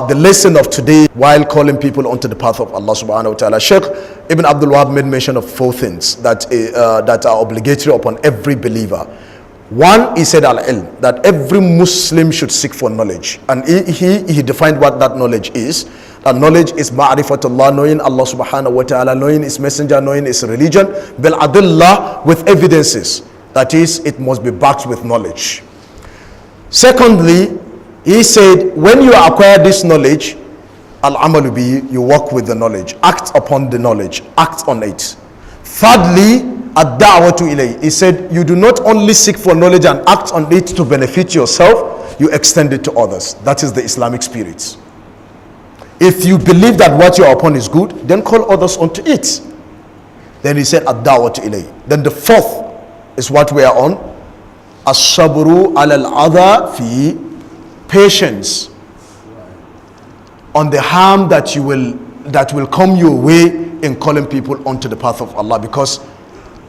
the lesson of today while calling people onto the path of Allah subhanahu wa ta'ala. Sheikh Ibn Abdul made mention of 4 things that are obligatory upon every believer. One, he said al-ilm, that every Muslim should seek for knowledge. And he defined what that knowledge is. That knowledge is ma'rifatullah, knowing Allah subhanahu wa ta'ala, knowing his messenger, knowing his religion, bil adillah, with evidences. That is, it must be backed with knowledge. Secondly, he said, when you acquire this knowledge, al-amalu bi, you work with the knowledge, act upon the knowledge, act on it. Thirdly, ad-da'watu ilay. He said, you do not only seek for knowledge and act on it to benefit yourself, you extend it to others. That is the Islamic spirit. If you believe that what you are upon is good, then call others onto it. Then he said, ad-da'watu ilay. Then the 4th is what we are on. As-sabru ala al-adha fi, patience on the harm that will come your way in calling people onto the path of Allah, because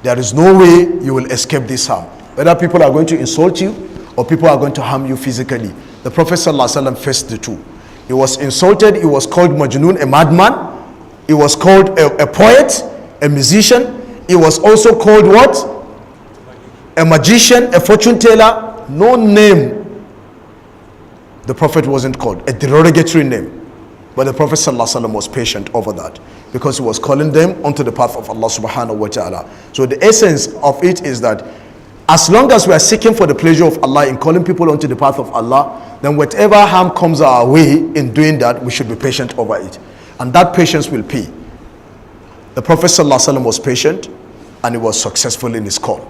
there is no way you will escape this harm. Whether people are going to insult you or people are going to harm you physically. The Prophet ﷺ faced the two. He was insulted, he was called Majnun, a madman. He was called a poet, a musician. He was also called what? A magician, a fortune teller. No name the Prophet wasn't called, a derogatory name. But the Prophet ﷺ was patient over that, because he was calling them onto the path of Allah subhanahu wa ta'ala. So the essence of it is that as long as we are seeking for the pleasure of Allah in calling people onto the path of Allah, then whatever harm comes our way in doing that, we should be patient over it. And that patience will pay. The Prophet ﷺ was patient and he was successful in his call.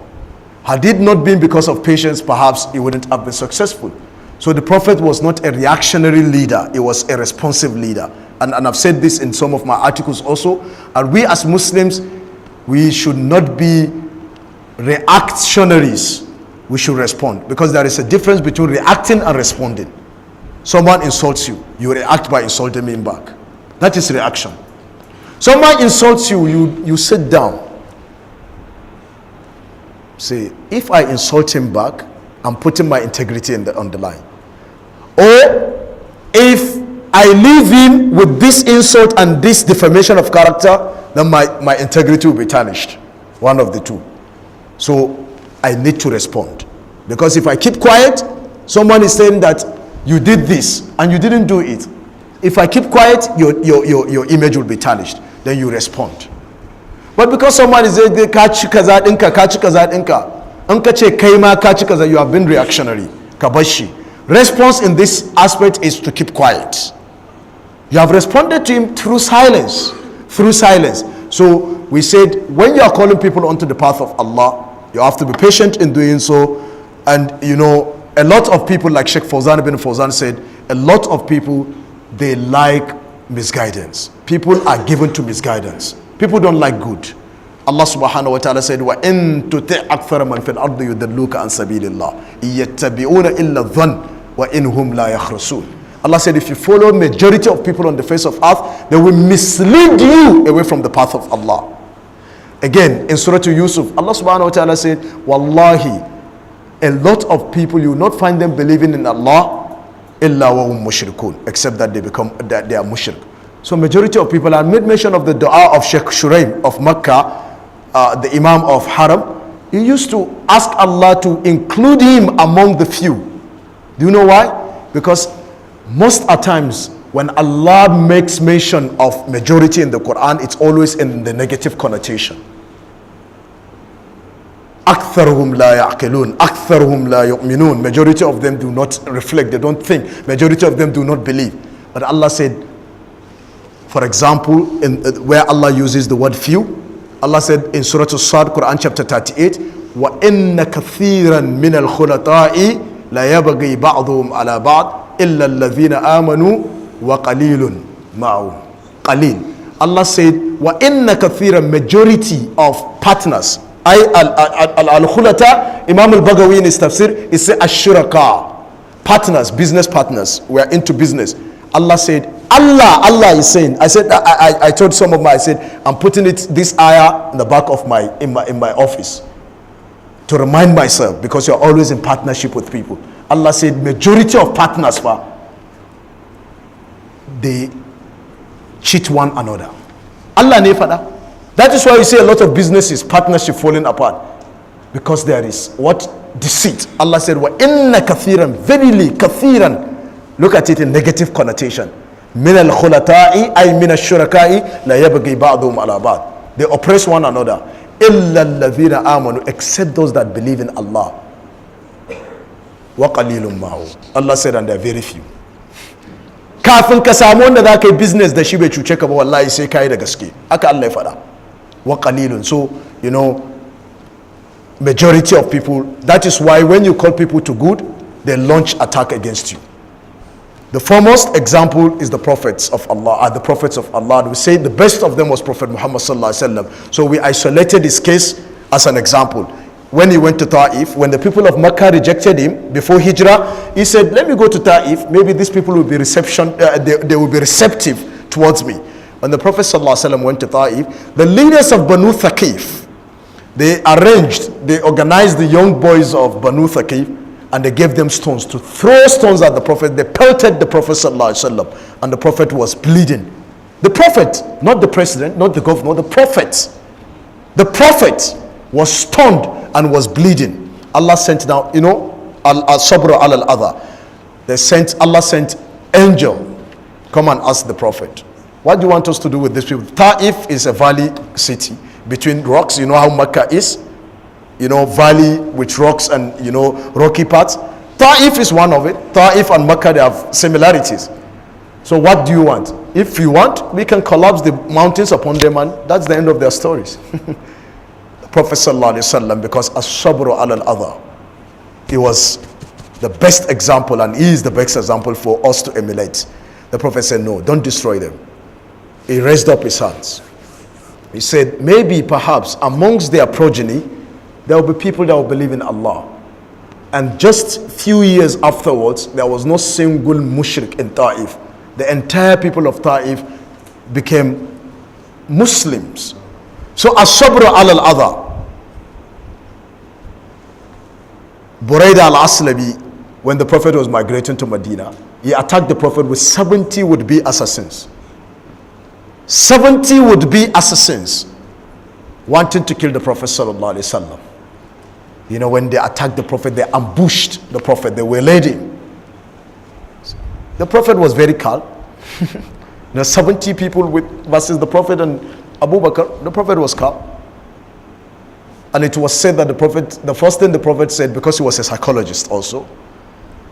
Had it not been because of patience, perhaps he wouldn't have been successful. So the Prophet was not a reactionary leader, he was a responsive leader. And I've said this in some of my articles also. And we as Muslims, we should not be reactionaries. We should respond, because there is a difference between reacting and responding. Someone insults you, you react by insulting him back. That is reaction. Someone insults you, you sit down. Say, if I insult him back, I'm putting my integrity on the line. Or if I leave him with this insult and this defamation of character, then my integrity will be tarnished. One of the two. So I need to respond. Because if I keep quiet, someone is saying that you did this and you didn't do it. If I keep quiet, your image will be tarnished. Then you respond. But because someone is saying, you have been reactionary. Kabashi. Response in this aspect is to keep quiet. You have responded to him through silence. Through silence. So we said, when you are calling people onto the path of Allah, you have to be patient in doing so. And you know, a lot of people, like Sheikh Fawzan ibn Fawzan said, a lot of people, they like misguidance. People are given to misguidance. People don't like good. Allah subhanahu wa ta'ala said, وَإِن تُطِعْ أَكْثَرَ مَنْ فِي الْأَرْضِ يُضِلُّوكَ عَنْ سَبِيلِ اللَّهِ يَتَّبِعُونَ إِلَّا الظَّنَّ وَإِنْهُمْ لَا يَخْرُصُونَ. Allah said, if you follow majority of people on the face of earth, they will mislead you away from the path of Allah. Again, in Surah Yusuf, Allah subhanahu wa ta'ala said, Wallahi, a lot of people, you will not find them believing in Allah illa wa hum mushrikun, except that they are mushrik. So majority of people, I made mention of the dua of Sheikh Shuraim of Makkah, the Imam of Haram. He used to ask Allah to include him among the few. Do you know why? Because most at times when Allah makes mention of majority in the Quran, it's always in the negative connotation. أَكْثَرُهُمْ لَا يَعْقِلُونَ أَكْثَرُهُمْ لَا يُؤْمِنُونَ. Majority of them do not reflect, they don't think. Majority of them do not believe. But Allah said, for example, where Allah uses the word few, Allah said in Surah As-Sad, Quran chapter 38, وَإِنَّ كَثِيرًا مِنَ الْخُلَطَاءِ لَا يَبْغِي بَعْضُهُمْ عَلَى بَعْضٍ إِلَّا الَّذِينَ آمَنُوا وَقَلِيلٌ مَعُهُمْ. Qalil. Allah said, وَإِنَّ كَثِيرًا, majority of partners. Al-Khulata, Imam al-Baghawi in his tafsir, he said Ash-Shuraka, partners, business partners. We are into business. Allah said, Allah is saying, I told some of my, I said, I'm putting this ayah in the back of in my office to remind myself, because you're always in partnership with people. Allah said, majority of partners, they cheat one another. Allah ne faɗa. That is why you see a lot of businesses, partnership falling apart. Because there is what? Deceit. Allah said, wa inna kathiran, verily kathiran. Look at it in negative connotation. Min al-khulata'i ay min al-shuraka'i la yabghi ba'dhum ala ba'd. They oppress one another. Illa alladhina amanu, except those that believe in Allah. Wa qalilum ma'hu. Allah said, and there are very few. Kafin ka samu wanda za ka yi business da shi bai cuce ka ba, wallahi sai ka yi da gaske. Haka Allah ya faɗa. Wa qalilun. So, you know, majority of people, that is why when you call people to good, they launch attack against you. The foremost example is the prophets of Allah, the prophets of Allah. We say the best of them was Prophet Muhammad sallallahu alaihi wasallam. So we isolated his case as an example. When he went to Ta'if, when the people of Makkah rejected him before Hijrah, he said, let me go to Ta'if, maybe these people will be they will be receptive towards me. When the Prophet ﷺ went to Ta'if, the leaders of Banu Thaqif, they organized the young boys of Banu Thaqif, and they gave them stones to throw stones at the Prophet. They pelted the Prophet ﷺ, and the Prophet was bleeding. The Prophet, not the president, not the governor, the Prophet. The Prophet was stunned and was bleeding. Allah sent down, you know, al-sabr al-adha. Allah sent angel, come and ask the Prophet, what do you want us to do with these people? Ta'if is a valley city between rocks. You know how Makkah is? You know, valley with rocks and, you know, rocky parts. Ta'if is one of it. Ta'if and Makkah, they have similarities. So what do you want? If you want, we can collapse the mountains upon them, and that's the end of their stories. The Prophet sallallahu alaihi wasallam, because as-sabru ala al-adha, he was the best example, and he is the best example for us to emulate. The Prophet said, no, don't destroy them. He raised up his hands. He said, maybe perhaps amongst their progeny there will be people that will believe in Allah. And just few years afterwards, there was no single mushrik in Ta'if. The entire people of Ta'if became Muslims. So as-sabr ala al-adha. Buraidah al-Aslabi, when the Prophet was migrating to Medina, he attacked the Prophet with 70 would-be assassins. 70 would-be assassins wanting to kill the Prophet sallallahu alaihi wasallam. You know, when they attacked the Prophet, they ambushed the Prophet, they waylaid him. The Prophet was very calm. You know, 70 people versus the Prophet and Abu Bakr, the Prophet was calm. And it was said that the first thing the Prophet said, because he was a psychologist also,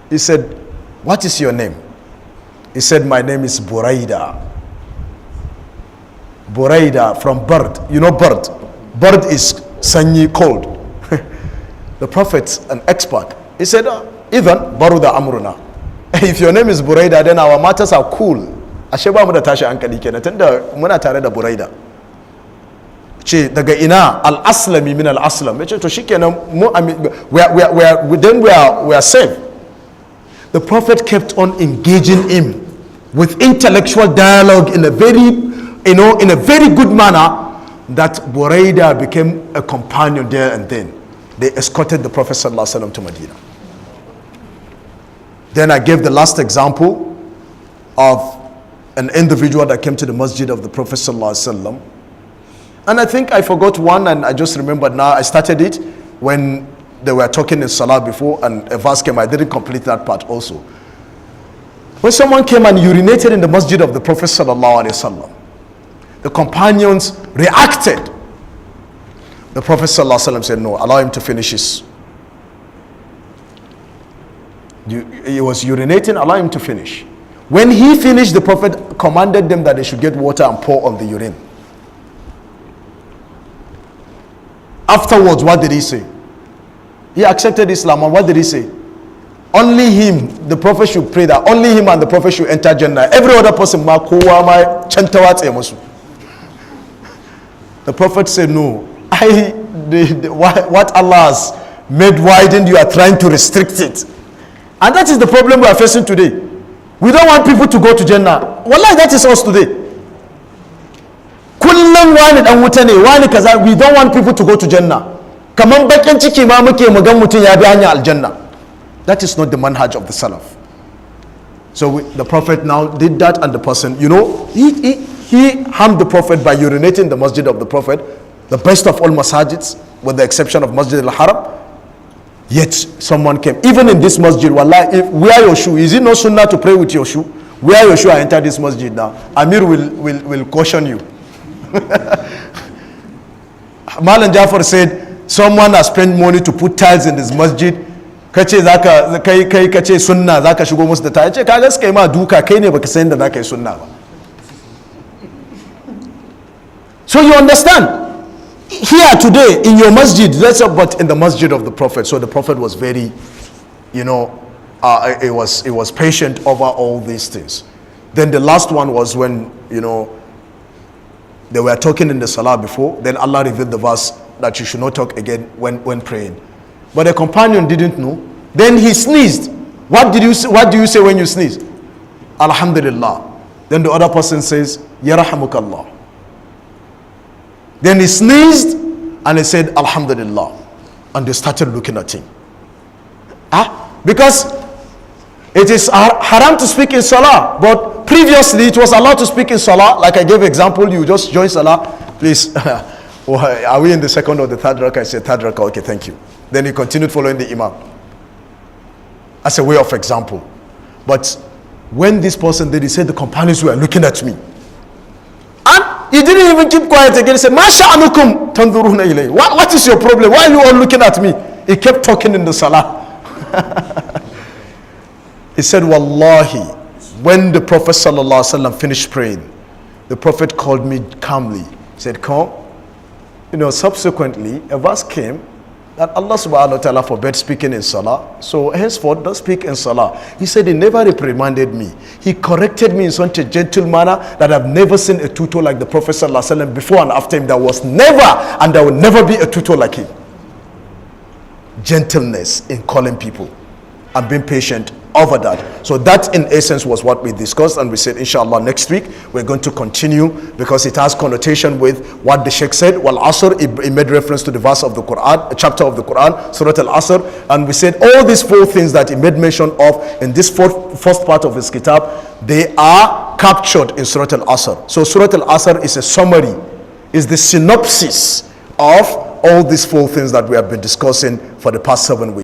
he said, what is your name? He said, my name is Buraidah. Buraidah, from bird. You know bird. Bird is sanyi, cold. The Prophet, an expert, he said, Idhan baruda amruna. If your name is Buraidah, then our matters are cool. Ashe ba mu da tashi hankali kenan tunda muna tare da Buraidah. Ce daga ina al-aslami min al-aslam. Yace to shikenan mu we are safe. The Prophet kept on engaging him with intellectual dialogue in a very good manner, that Buraidah became a companion there and then. They escorted the Prophet ﷺ to Medina. Then I gave the last example of an individual that came to the masjid of the Prophet ﷺ. And I think I forgot one, and I just remembered now. I started it when they were talking in Salah before, and a verse came. I didn't complete that part also. When someone came and urinated in the masjid of the Prophet ﷺ, the companions reacted. The Prophet ﷺ said, no, allow him to finish his. He was urinating, allow him to finish. When he finished, the Prophet commanded them that they should get water and pour on the urine. Afterwards, what did he say? He accepted Islam, and what did he say? Only him, the Prophet should pray that only him and the Prophet should enter Jannah. Every other person, the Prophet said, no. What Allah has made widened, you are trying to restrict it. And that is the problem we are facing today. We don't want people to go to Jannah. Wallahi, that is us today. We don't want people to go to Jannah. That is not the manhaj of the Salaf. So the Prophet now did that, and the person, he harmed the Prophet by urinating in the masjid of the Prophet, the best of all masajids, with the exception of Masjid al-Haram. Yet someone came, even in this masjid, wallahi, wear your shoe. Is it not sunnah to pray with your shoe? Wear your shoe and enter this masjid now. Amir will caution you. Malan Jafar said, someone has spent money to put tiles in this masjid. Kace zaka kai kace sunna zaka shigo musu da ta ce kaga suka yi ma duka kai ne baka san da zaka yi sunna ba. So you understand? Here today in your masjid, but in the masjid of the Prophet. So the Prophet was very, it was patient over all these things. Then the last one was when, they were talking in the salah before. Then Allah revealed the verse that you should not talk again when praying. But the companion didn't know. Then he sneezed. What do you say when you sneeze? Alhamdulillah. Then the other person says, Yarhamukallah. Then he sneezed and he said, Alhamdulillah. And they started looking at him. Because it is haram to speak in salah. But previously it was allowed to speak in salah. Like I gave example, you just join salah. Please, are we in the second or the third rakah? I said third rakah. Okay, thank you. Then he continued following the imam. As a way of example. But when this person did, he said the companions were looking at me. And he didn't even keep quiet again. He said, Ma sha'anukum tanzuruna ilay. What is your problem? Why are you all looking at me? He kept talking in the salah. He said, Wallahi, when the Prophet ﷺ finished praying, the Prophet called me calmly. He said, come. Subsequently, a verse came that Allah subhanahu wa ta'ala forbade speaking in salah. So henceforth, don't speak in salah. He said he never reprimanded me. He corrected me in such a gentle manner that I've never seen a tutor like the Prophet sallallahu alaihi wasallam before and after him. There was never, and there will never be a tutor like him. Gentleness in calling people and being patient over that. So that in essence was what we discussed, and we said inshallah next week we're going to continue because it has connotation with what the Sheikh said. Wal Asr, he made reference to the verse of the Quran, a chapter of the Quran, Surah Al Asr, and we said all these four things that he made mention of in this first part of his kitab, they are captured in Surah Al Asr. So Surah Al Asr is a summary, is the synopsis of all these four things that we have been discussing for the past 7 weeks.